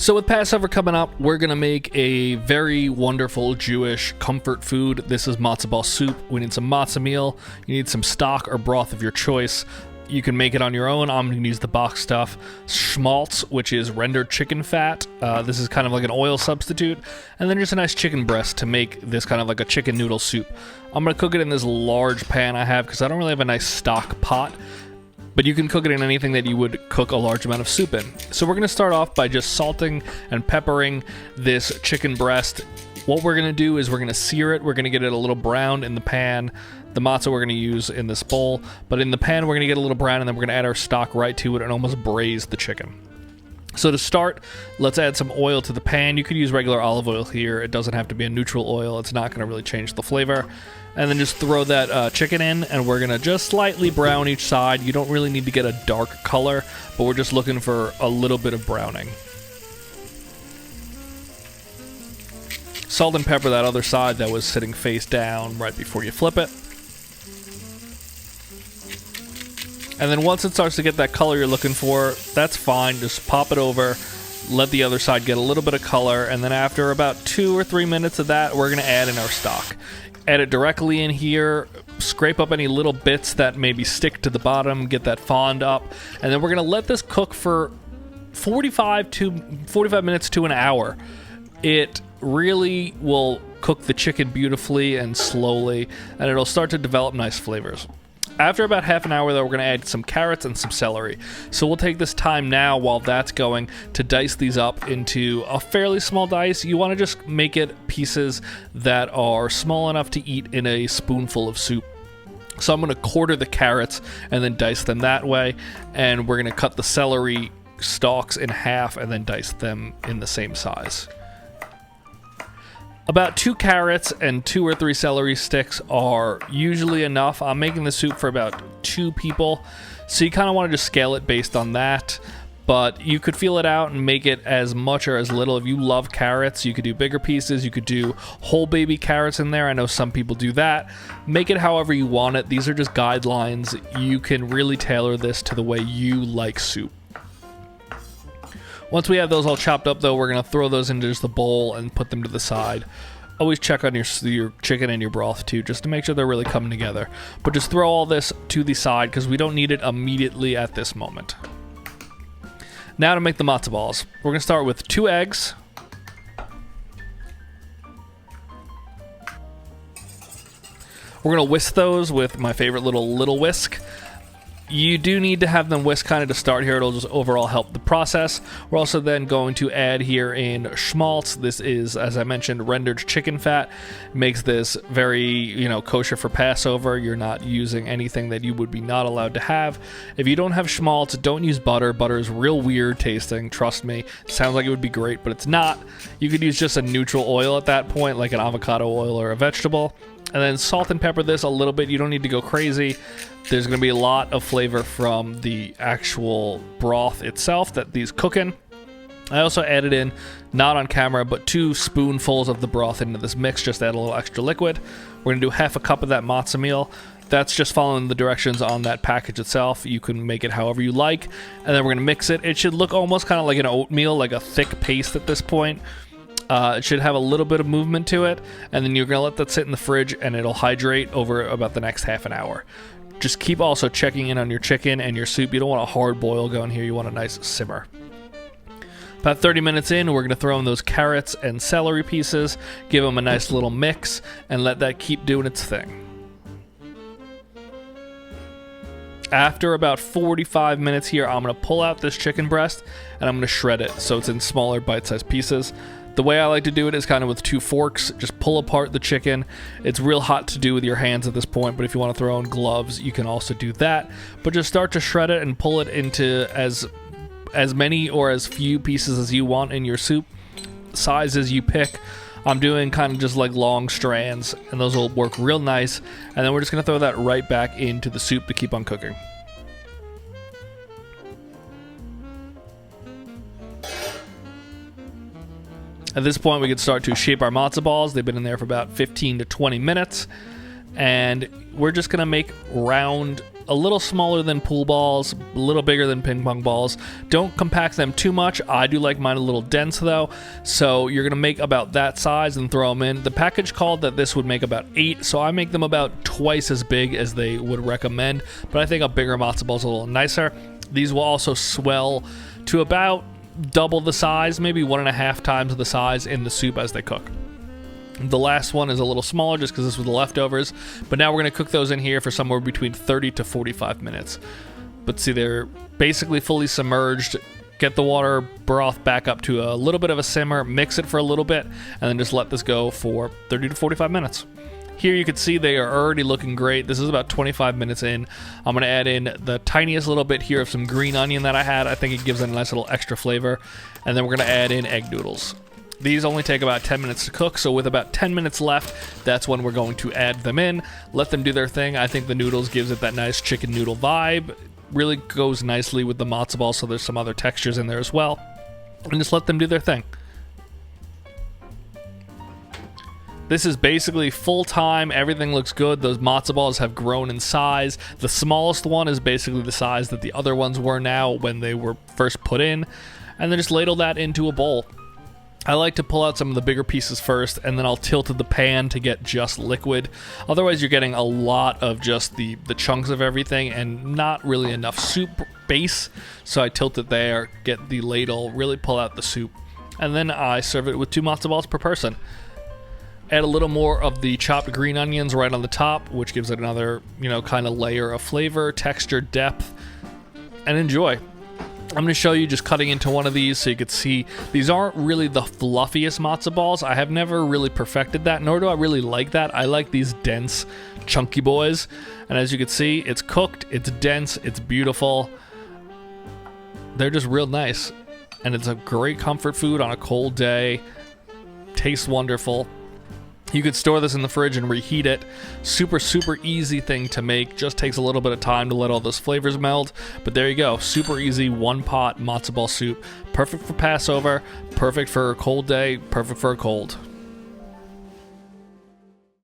So with Passover coming up, we're going to make a very wonderful Jewish comfort food. This is matzo ball soup. We need some matzah meal. You need some stock or broth of your choice. You can make it on your own. I'm going to use the box stuff. Schmaltz, which is rendered chicken fat. This is kind of like an oil substitute. And then just a nice chicken breast to make this kind of like a chicken noodle soup. I'm going to cook it in this large pan I have because I don't really have a nice stock pot. But you can cook it in anything that you would cook a large amount of soup in. So we're going to start off by just salting and peppering this chicken breast. What we're going to do is we're going to sear it. We're going to get it a little brown in the pan. The matzah we're going to use in this bowl. But in the pan, we're going to get a little brown, and then we're going to add our stock right to it and almost braise the chicken. So to start, let's add some oil to the pan. You could use regular olive oil here. It doesn't have to be a neutral oil. It's not going to really change the flavor. And then just throw that chicken in, and we're going to just slightly brown each side. You don't really need to get a dark color, but we're just looking for a little bit of browning. Salt and pepper that other side that was sitting face down right before you flip it. And then once it starts to get that color you're looking for, that's fine. Just pop it over, let the other side get a little bit of color, and then after about 2 or 3 minutes of that, we're going to add in our stock. Add it directly in here, scrape up any little bits that maybe stick to the bottom, get that fond up, and then we're going to let this cook for 45 minutes to an hour. It really will cook the chicken beautifully and slowly, and it'll start to develop nice flavors. After about half an hour, though, we're going to add some carrots and some celery. So we'll take this time now while that's going to dice these up into a fairly small dice. You want to just make it pieces that are small enough to eat in a spoonful of soup. So I'm going to quarter the carrots and then dice them that way. And we're going to cut the celery stalks in half and then dice them in the same size. About 2 carrots and 2 or 3 celery sticks are usually enough. I'm making the soup for about 2 people, so you kind of want to just scale it based on that. But you could feel it out and make it as much or as little. If you love carrots, you could do bigger pieces. You could do whole baby carrots in there. I know some people do that. Make it however you want it. These are just guidelines. You can really tailor this to the way you like soup. Once we have those all chopped up, though, we're going to throw those into just the bowl and put them to the side. Always check on your chicken and your broth, too, just to make sure they're really coming together. But just throw all this to the side because we don't need it immediately at this moment. Now to make the matzo balls. We're going to start with 2 eggs. We're going to whisk those with my favorite little whisk. You do need to have them whisk kind of to start here. It'll just overall help the process. We're also then going to add here in schmaltz. This is, as I mentioned, rendered chicken fat. Makes this very, kosher for Passover. You're not using anything that you would be not allowed to have. If you don't have schmaltz, don't use butter. Butter is real weird tasting. Trust me. It sounds like it would be great, but it's not. You could use just a neutral oil at that point, like an avocado oil or a vegetable. And then salt and pepper this a little bit. You don't need to go crazy. There's going to be a lot of flavor from the actual broth itself that these cook in. I also added in, not on camera, but 2 spoonfuls of the broth into this mix. Just add a little extra liquid. We're going to do half a cup of that matzah meal. That's just following the directions on that package itself. You can make it however you like. And then we're going to mix it. It should look almost kind of like an oatmeal, like a thick paste at this point. It should have a little bit of movement to it, and then you're going to let that sit in the fridge, and it'll hydrate over about the next half an hour. Just keep also checking in on your chicken and your soup. You don't want a hard boil going here. You want a nice simmer. About 30 minutes in, we're going to throw in those carrots and celery pieces, give them a nice little mix, and let that keep doing its thing. After about 45 minutes here, I'm going to pull out this chicken breast, and I'm going to shred it so it's in smaller bite-sized pieces. The way I like to do it is kind of with 2 forks. Just pull apart the chicken. It's real hot to do with your hands at this point, but if you want to throw in gloves, you can also do that. But just start to shred it and pull it into as many or as few pieces as you want in your soup. Sizes you pick. I'm doing kind of just like long strands, and those will work real nice. And then we're just going to throw that right back into the soup to keep on cooking. At this point, we can start to shape our matzo balls. They've been in there for about 15 to 20 minutes. And we're just going to make round a little smaller than pool balls, a little bigger than ping pong balls. Don't compact them too much. I do like mine a little dense though, so you're gonna make about that size and throw them in. The package called that this would make about 8, so I make them about twice as big as they would recommend, but I think a bigger matzo ball is a little nicer. These will also swell to about double the size, maybe 1.5 times the size in the soup as they cook. The last one is a little smaller just because this was the leftovers, but now we're going to cook those in here for somewhere between 30 to 45 minutes. But see, they're basically fully submerged. Get the water broth back up to a little bit of a simmer, mix it for a little bit, and then just let this go for 30 to 45 minutes. Here you can see they are already looking great. This is about 25 minutes in. I'm going to add in the tiniest little bit here of some green onion that I had. I think it gives it a nice little extra flavor. And then we're going to add in egg noodles. These only take about 10 minutes to cook, so with about 10 minutes left, that's when we're going to add them in. Let them do their thing. I think the noodles gives it that nice chicken noodle vibe. Really goes nicely with the matzo ball, so there's some other textures in there as well. And just let them do their thing. This is basically full time. Everything looks good. Those matzo balls have grown in size. The smallest one is basically the size that the other ones were now when they were first put in. And then just ladle that into a bowl. I like to pull out some of the bigger pieces first, and then I'll tilt the pan to get just liquid. Otherwise, you're getting a lot of just the chunks of everything and not really enough soup base. So I tilt it there, get the ladle, really pull out the soup, and then I serve it with 2 matzo balls per person. Add a little more of the chopped green onions right on the top, which gives it another, kind of layer of flavor, texture, depth, and enjoy. I'm going to show you just cutting into one of these so you could see these aren't really the fluffiest matzo balls. I have never really perfected that, nor do I really like that. I like these dense, chunky boys. And as you can see, it's cooked, it's dense, it's beautiful. They're just real nice. And it's a great comfort food on a cold day. Tastes wonderful. You could store this in the fridge and reheat it. Super, super easy thing to make. Just takes a little bit of time to let all those flavors meld. But there you go. Super easy, one-pot matzo ball soup. Perfect for Passover. Perfect for a cold day. Perfect for a cold.